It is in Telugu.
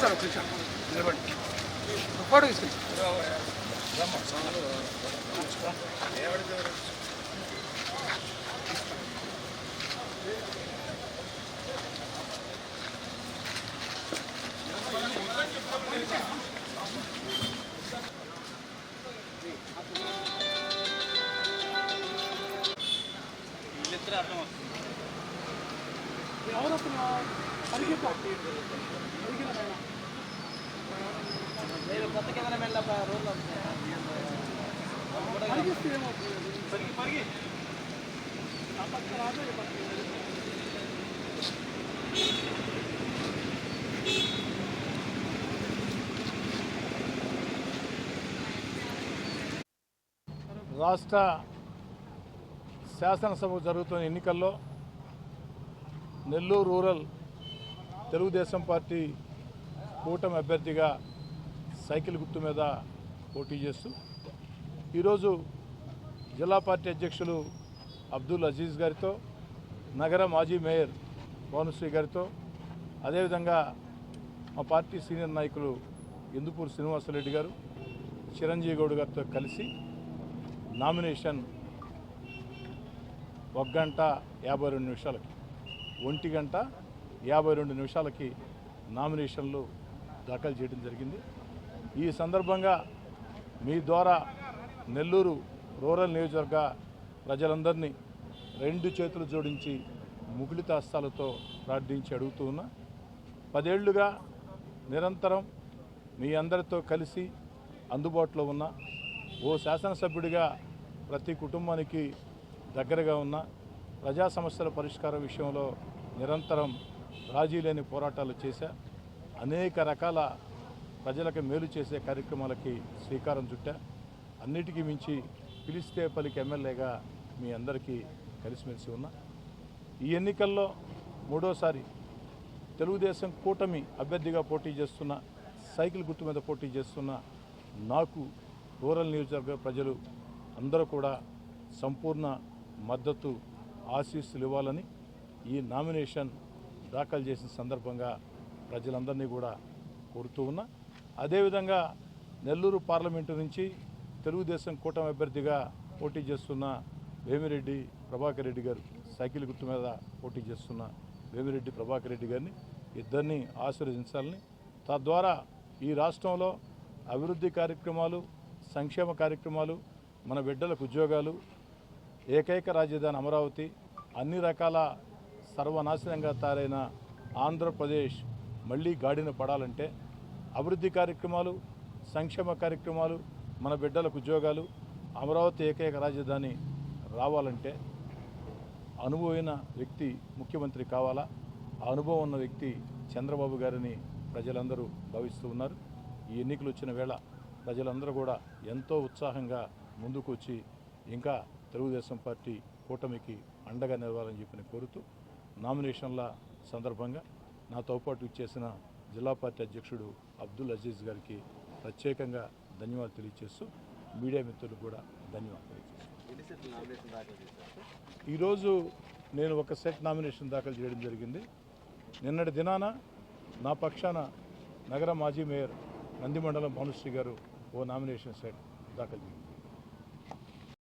సార్ ఒక నిమిషం నిలబడి ఫోటో తీసుకెళ్ళి కొత్త కెమెరామెన్ రోల్ రాష్ట్ర శాసనసభ జరుగుతున్న ఎన్నికల్లో నెల్లూరు రూరల్ తెలుగుదేశం పార్టీ కూటమి అభ్యర్థిగా సైకిల్ గుర్తు మీద పోటీ చేస్తూ ఈరోజు జిల్లా పార్టీ అధ్యక్షులు అబ్దుల్ అజీజ్ గారితో నగర మాజీ మేయర్ భానుశ్రీ గారితో అదేవిధంగా మా పార్టీ సీనియర్ నాయకులు ఇందుపూర్ శ్రీనివాసరెడ్డి గారు చిరంజీవి గౌడ్ గారితో కలిసి నామినేషన్ 1:52 1:52 నామినేషన్లు దాఖలు చేయడం జరిగింది. ఈ సందర్భంగా మీ ద్వారా నెల్లూరు రూరల్ నియోజకవర్గ ప్రజలందరినీ 2 చేతులు జోడించి ముకుళిత హస్తాలతో ప్రార్థించి అడుగుతూ ఉన్నా. 10 ఏళ్లుగా నిరంతరం మీ అందరితో కలిసి అందుబాటులో ఉన్న ఓ శాసనసభ్యుడిగా ప్రతి కుటుంబానికి దగ్గరగా ఉన్న ప్రజా సమస్యల పరిష్కార విషయంలో నిరంతరం రాజీ లేని పోరాటాలు చేశా. అనేక రకాల ప్రజలకు మేలు చేసే కార్యక్రమాలకి శ్రీకారం చుట్టా. అన్నిటికీ మించి పిలిస్తే పలికి ఎమ్మెల్యేగా మీ అందరికీ కలిసిమెలిసి ఉన్నా. ఈ ఎన్నికల్లో 3వసారి తెలుగుదేశం కూటమి అభ్యర్థిగా పోటీ చేస్తున్న సైకిల్ గుర్తు మీద పోటీ చేస్తున్న నాకు రూరల్ నియోజకవర్గ ప్రజలు అందరూ కూడా సంపూర్ణ మద్దతు ఆశీస్సులు ఇవ్వాలని ఈ నామినేషన్ దాఖలు చేసిన సందర్భంగా ప్రజలందరినీ కూడా కోరుతూ ఉన్నా. అదేవిధంగా నెల్లూరు పార్లమెంటు నుంచి తెలుగుదేశం కూటమి అభ్యర్థిగా పోటీ చేస్తున్న వేమిరెడ్డి ప్రభాకర్ రెడ్డి గారు సైకిల్ గుర్తు మీద పోటీ చేస్తున్న వేమిరెడ్డి ప్రభాకర్ రెడ్డి గారిని ఇద్దరిని ఆశీర్వదించాలని, తద్వారా ఈ రాష్ట్రంలో అభివృద్ధి కార్యక్రమాలు, సంక్షేమ కార్యక్రమాలు, మన బిడ్డలకు ఉద్యోగాలు, ఏకైక రాజధాని అమరావతి, అన్ని రకాల సర్వనాశనంగా తయారైన ఆంధ్రప్రదేశ్ మళ్ళీ గాడిన పడాలంటే అభివృద్ధి కార్యక్రమాలు, సంక్షేమ కార్యక్రమాలు, మన బిడ్డలకు ఉద్యోగాలు, అమరావతి ఏకైక రాజధాని రావాలంటే అనుభవమైన వ్యక్తి ముఖ్యమంత్రి కావాలా. ఆ అనుభవం ఉన్న వ్యక్తి చంద్రబాబు గారిని ప్రజలందరూ భావిస్తూ ఉన్నారు. ఈ ఎన్నికలు వచ్చిన వేళ ప్రజలందరూ కూడా ఎంతో ఉత్సాహంగా ముందుకు వచ్చి ఇంకా తెలుగుదేశం పార్టీ కూటమికి అండగా నిలవాలని చెప్పి కోరుతూ నామినేషన్ల సందర్భంగా నాతో పాటు ఇచ్చేసిన జిల్లా పార్టీ అధ్యక్షుడు అబ్దుల్ అజీజ్ గారికి ప్రత్యేకంగా ధన్యవాదాలు తెలియజేస్తూ మీడియా మిత్రులకు కూడా ధన్యవాదాలు తెలియజేస్తాను. ఈరోజు నేను ఒక సెట్ నామినేషన్ దాఖలు చేయడం జరిగింది. నిన్నటి దినాన నా పక్షాన నగర మాజీ మేయర్ నందిమండలం భానుశ్రీ గారు ఓ నామినేషన్ సెట్ దాఖలు చేయండి.